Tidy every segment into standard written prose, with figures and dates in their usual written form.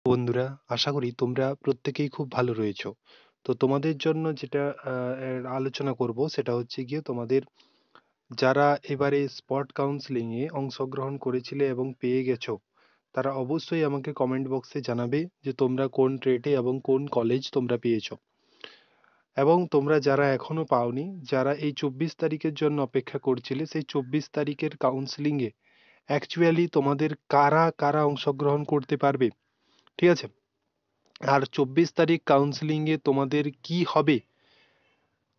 বন্ধুরা, আশা করি তোমরা প্রত্যেকেই খুব ভালো রয়েছো। তো তোমাদের জন্য যেটা আলোচনা করব সেটা হচ্ছে গিয়ে তোমাদের যারা এবারে স্পট কাউন্সেলিং এ অংশগ্রহণ করেছিলে এবং পেয়ে গেছো, তারা অবশ্যই আমাকে কমেন্ট বক্সে জানাবে যে তোমরা কোন ট্রেডে এবং কোন কলেজ তোমরা পেয়েছো। এবং তোমরা যারা এখনো পাওনি, যারা এই 24 তারিখের জন্য অপেক্ষা করছিলে, সেই 24 তারিখের কাউন্সেলিং এ অ্যাকচুয়ালি তোমাদের কারা কারা অংশগ্রহণ করতে পারবে, ঠিক আছে? আর 24 তারিখ কাউন্সেলিং এ তোমাদের কি হবে?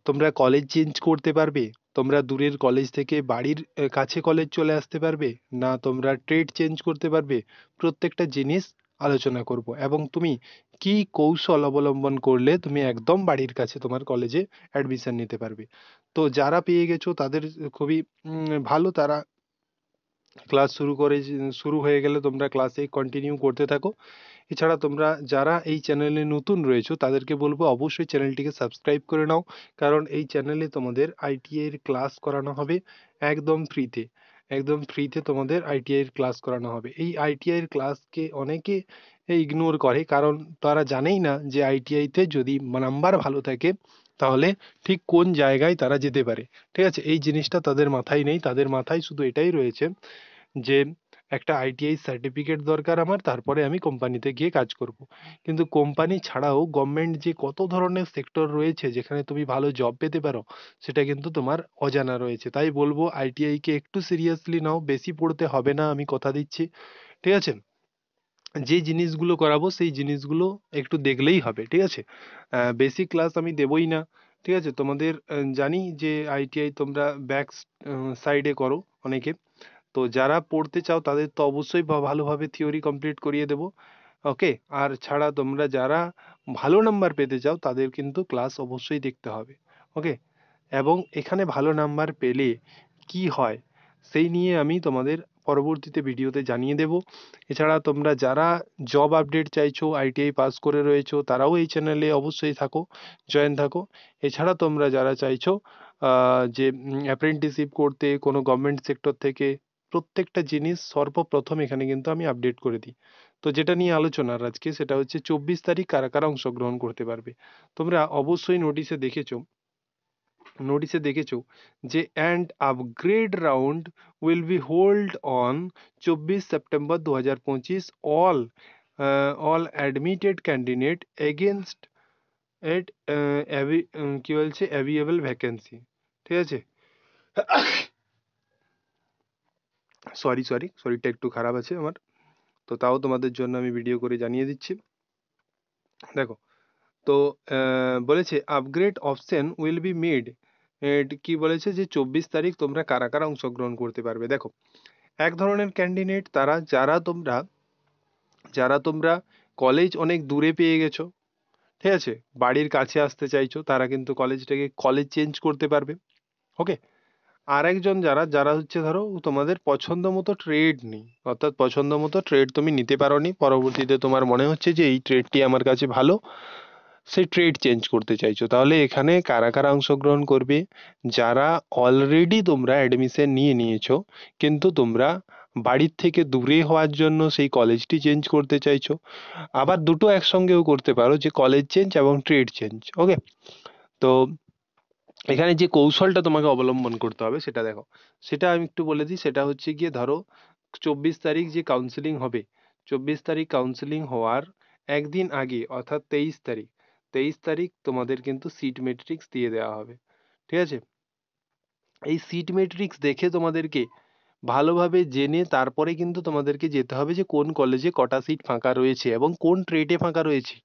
তোমরা কলেজ চেঞ্জ করতে পারবে? তোমরা দূরের কলেজ থেকে বাড়ির কাছে কলেজ চলে আসতে পারবে? না তোমরা ট্রেড চেঞ্জ করতে পারবে? প্রত্যেকটা জিনিস আলোচনা করব এবং তুমি কি কৌশল অবলম্বন করলে তুমি একদম বাড়ির কাছে তোমার কলেজে অ্যাডমিশন নিতে পারবে। তো যারা পেয়ে গেছো তাদের খুবই ভালো, তারা ক্লাস শুরু হয়ে গেলে তোমরা ক্লাসে কন্টিনিউ করতে থাকো। এছাড়া তোমরা যারা এই চ্যানেলে নতুন রয়েছো তাদেরকে বলবো অবশ্যই চ্যানেলটিকে সাবস্ক্রাইব করে নাও, কারণ এই চ্যানেলে তোমাদের আইটিআই এর ক্লাস করানো হবে একদম ফ্রিতে। একদম ফ্রিতে তোমাদের আইটিআই এর ক্লাস করানো হবে। এই আইটিআই এর ক্লাসকে অনেকে ইগনোর করে, কারণ তারা জানেই না যে আইটিআই তে যদি নাম্বার ভালো থাকে তাহলে ঠিক কোন জায়গায় তারা যেতে পারে। ঠিক আছে, এই জিনিসটা তাদের মাথায় নেই। তাদের মাথায় শুধু এটাই রয়েছে যে একটা আইটিআই সার্টিফিকেট দরকার আমার, তারপরে আমি কোম্পানিতে গিয়ে কাজ করব। কিন্তু কোম্পানি ছাড়াও গভর্নমেন্ট যে কত ধরনের সেক্টর রয়েছে যেখানে তুমি ভালো জব পেতে পারো, সেটা কিন্তু তোমার অজানা রয়েছে। তাই বলবো আইটিআই কে একটু সিরিয়াসলি নাও, বেশি পড়তে হবে না, আমি কথা দিচ্ছি। ঠিক আছে, যে জিনিসগুলো করাবো সেই জিনিসগুলো একটু দেখলেই হবে। ঠিক আছে, বেসিক ক্লাস আমি দেবই না। ঠিক আছে, তোমাদের জানি যে আইটিআই তোমরা ব্যাক সাইডে করো অনেকে। তো যারা পড়তে চাও তাদের তো অবশ্যই ভালোভাবে থিওরি কমপ্লিট করিয়ে দেবো। ওকে, আর ছাড়া তোমরা যারা ভালো নাম্বার পেতে চাও তাদের কিন্তু ক্লাস অবশ্যই দেখতে হবে। ওকে, এবং এখানে ভালো নাম্বার পেলে কি হয় সেই নিয়ে আমি তোমাদের পরবর্তীতে ভিডিওতে জানিয়ে দেব। এছাড়া তোমরা যারা জব আপডেট চাইছো, আইটিআই পাস করে রয়েছো, তারাও এই চ্যানেলে অবশ্যই থাকো, জয়েন থাকো। এছাড়া তোমরা যারা চাইছো যে অ্যাপ্রেন্টিসশিপ করতে কোনো গভর্নমেন্ট সেক্টর থেকে, প্রত্যেকটা জিনিস সর্বপ্রথম এখানে কিন্তু আমি আপডেট করে দিই। তো যেটা নিয়ে আলোচনার আজকে সেটা হচ্ছে 24 তারিখ কারা কারা অংশগ্রহণ করতে পারবে। তোমরা অবশ্যই নোটিশে দেখেছো যে and upgrade round will be hold on 24 September 2025, all admitted candidate against at কি বলছে অ্যাভিয়েবল ভ্যাকেন্সি। ঠিক আছে, সরি সরি, শরীরটা একটু খারাপ আছে আমার, তো তাও তোমাদের জন্য আমি ভিডিও করে জানিয়ে দিচ্ছি। দেখো, তো বলেছে upgrade option will be made. কি বলেছে যে 24 তারিখ তোমরা কারা কারা অংশগ্রহণ করতে পারবে। দেখো, এক ধরনের ক্যান্ডিডেট তারা যারা তোমরা কলেজ অনেক দূরে পেয়ে গেছো, ঠিক আছে, বাড়ির কাছে আসতে চাইছো, তারা কিন্তু কলেজ চেঞ্জ করতে পারবে। ওকে, আরেকজন যারা যারা হচ্ছে ধরো তোমাদের পছন্দ মতো ট্রেড নেই, অর্থাৎ পছন্দ মতো ট্রেড তুমি নিতে পারোনি, পরবর্তীতে তোমার মনে হচ্ছে যে এই ট্রেডটি আমার কাছে ভালো, সেই ট্রেড চেঞ্জ করতে চাইছো, তাহলে এখানে কারা কারা অংশগ্রহণ করবে? যারা অলরেডি তোমরা অ্যাডমিশন নিয়ে নিয়েছো কিন্তু তোমরা বাড়ির থেকে দূরে হওয়ার জন্য সেই কলেজটি চেঞ্জ করতে চাইছো। আবার দুটো একসঙ্গেও করতে পারো, যে কলেজ চেঞ্জ এবং ট্রেড চেঞ্জ। ওকে, তো এখানে যে কৌশলটা তোমাকে অবলম্বন করতে হবে সেটা দেখো, সেটা আমি একটু বলে দিই। সেটা হচ্ছে গিয়ে ধরো 24 তারিখ যে কাউন্সেলিং হবে, 24 তারিখ কাউন্সেলিং হওয়ার একদিন আগে অর্থাৎ 23 তারিখ, 23 তারিখ তোমাদের কিন্তু সিট মেট্রিক্স দিয়ে দেওয়া হবে। ঠিক আছে, এই সিট মেট্রিক্স দেখে তোমাদেরকে ভালোভাবে জেনে তারপরে কিন্তু তোমাদেরকে যেতে হবে যে কোন কলেজে কটা সিট ফাঁকা রয়েছে এবং কোন ট্রেডে ফাঁকা রয়েছে।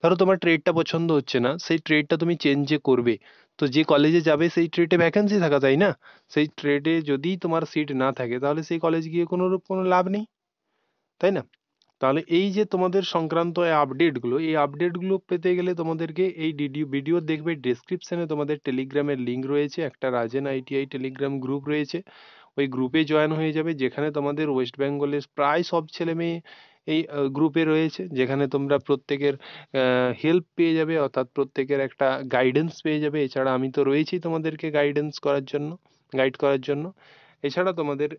ধরো তোমার ট্রেডটা পছন্দ হচ্ছে না, সেই ট্রেডটা তুমি চেঞ্জ যে করবে, তো যে কলেজে যাবে সেই ট্রেডে ভ্যাকেন্সি থাকা, তাই না? সেই ট্রেডে যদি তোমার সিট না থাকে তাহলে সেই কলেজ গিয়ে কোনো লাভ নেই, তাই না? তাহলে এই যে তোমাদের সংক্রান্ত এই আপডেটগুলো পেতে গেলে তোমাদেরকে এই ভিডিও দেখবে, ডেসক্রিপশনে তোমাদের টেলিগ্রামের লিঙ্ক রয়েছে, একটা রাজেন আইটিআই টেলিগ্রাম গ্রুপ রয়েছে, ওই গ্রুপে জয়েন হয়ে যাবে, যেখানে তোমাদের ওয়েস্ট বেঙ্গলের প্রায় সব ছেলে মেয়ে এই গ্রুপে রয়েছে, যেখানে তোমরা প্রত্যেকের হেল্প পেয়ে যাবে, অর্থাৎ প্রত্যেকের একটা গাইডেন্স পেয়ে যাবে। এছাড়া আমি তো রয়েছি তোমাদেরকে গাইড করার জন্য। এছাড়া তোমাদের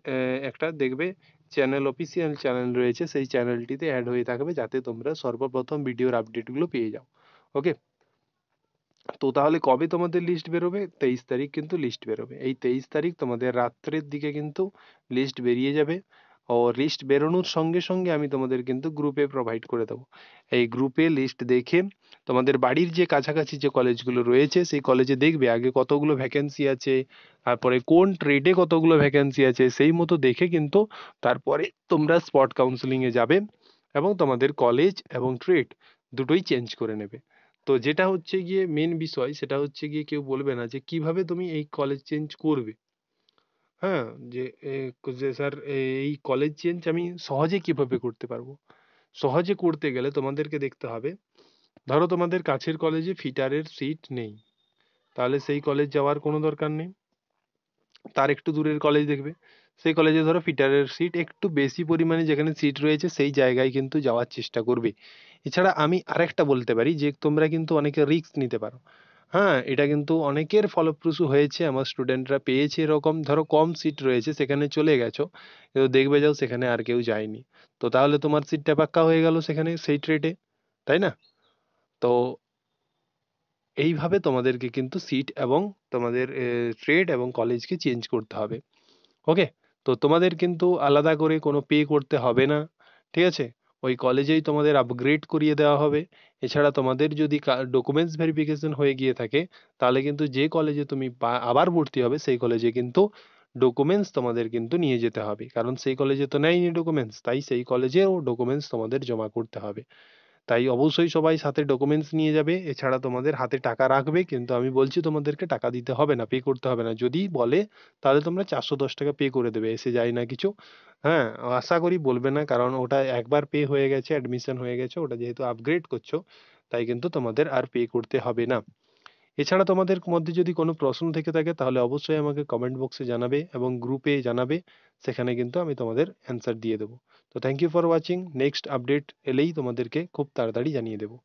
একটা দেখবে চ্যানেল, অফিসিয়াল চ্যানেল রয়েছে সেই চ্যানেলটিতে অ্যাড হয়ে থাকবে, যাতে তোমরা সর্বপ্রথম ভিডিওর আপডেটগুলো পেয়ে যাও। ওকে, তো তাহলে কবে তোমাদের লিস্ট বেরোবে? 23 তারিখ কিন্তু লিস্ট বেরোবে। এই 23 তারিখ তোমাদের রাত্রের দিকে কিন্তু লিস্ট বেরিয়ে যাবে। ও লিস্ট বেরোনোর সঙ্গে সঙ্গে আমি তোমাদের কিন্তু গ্রুপে প্রোভাইড করে দেবো। এই গ্রুপে লিস্ট দেখে তোমাদের বাড়ির যে কাছাকাছি যে কলেজগুলো রয়েছে সেই কলেজে দেখবে আগে কতগুলো ভ্যাকেন্সি আছে, তারপরে কোন ট্রেডে কতগুলো ভ্যাকেন্সি আছে, সেই মতো দেখে কিন্তু তারপরে তোমরা স্পট কাউন্সেলিংয়ে যাবে এবং তোমাদের কলেজ এবং ট্রেড দুটোই চেঞ্জ করে নেবে। তো যেটা হচ্ছে গিয়ে মেন বিষয়, সেটা হচ্ছে গিয়ে কেউ বলবে না যে কিভাবে তুমি এই কলেজ চেঞ্জ করবে। হ্যাঁ, যে যে স্যার এই কলেজ চেঞ্জ আমি সহজে কিভাবে করতে পারবো। সহজে করতে গেলে তোমাদেরকে দেখতে হবে, ধরো তোমাদের কাছের কলেজে ফিটারের সিট নেই, তাহলে সেই কলেজ যাওয়ার কোনো দরকার নেই। তার একটু দূরের কলেজ দেখবে, সেই কলেজে ধরো ফিটারের সিট একটু বেশি পরিমাণে যেখানে সিট রয়েছে সেই জায়গায় কিন্তু যাওয়ার চেষ্টা করবে। এছাড়া আমি আরেকটা বলতে পারি যে তোমরা কিন্তু অনেকে রিস্ক নিতে পারো। হ্যাঁ, এটা কিন্তু অনেকের ফলপ্রসূ হয়েছে, আমার স্টুডেন্টরা পেয়েছে এরকম, ধরো কম সিট রয়েছে সেখানে চলে গেছো, কিন্তু দেখবে যাও সেখানে আর কেউ যায়নি, তো তাহলে তোমার সিটটা পাক্কা হয়ে গেল সেখানে সেই ট্রেডে, তাই না? তো এইভাবে তোমাদেরকে কিন্তু সিট এবং তোমাদের ট্রেড এবং কলেজকে চেঞ্জ করতে হবে। ওকে, তো তোমাদের কিন্তু আলাদা করে কোনো পে করতে হবে না, ঠিক আছে? ওই কলেজেই তোমাদের আপগ্রেড করিয়ে দেওয়া হবে। এছাড়া তোমাদের যদি ডকুমেন্টস ভেরিফিকেশন হয়ে গিয়ে থাকে, তাহলে কিন্তু যে কলেজে তুমি আবার ভর্তি হবে সেই কলেজে কিন্তু ডকুমেন্টস তোমাদের কিন্তু নিয়ে যেতে হবে, কারণ সেই কলেজে তো নেয়নি ডকুমেন্টস, তাই সেই কলেজেও ডকুমেন্টস তোমাদের জমা করতে হবে। তাই অবশ্যই সবাই সাথে ডকুমেন্টস নিয়ে যাবে। এছাড়া তোমাদের হাতে টাকা রাখবে, কিন্তু আমি বলছি তোমাদেরকে টাকা দিতে হবে না, পে করতে হবে না। যদি বলে তাহলে তোমরা 410 টাকা পে করে দেবে, এসে যায় না কিছু। হ্যাঁ, আশা করি বলবে না, কারণ ওটা একবার পে হয়ে গেছে, অ্যাডমিশন হয়ে গেছে, ওটা যেহেতু আপগ্রেড করছো, তাই কিন্তু তোমাদের আর পে করতে হবে না। এছাড়া তোমাদের মধ্যে যদি কোনো প্রশ্ন থেকে থাকে তাহলে অবশ্যই আমাকে কমেন্ট বক্সে জানাবে এবং গ্রুপে জানাবে, সেখানে কিন্তু আমি তোমাদের অ্যান্সার দিয়ে দেবো। তো thank you for watching. Next update এলেই তোমাদেরকে খুব তাড়াতাড়ি জানিয়ে দেবো।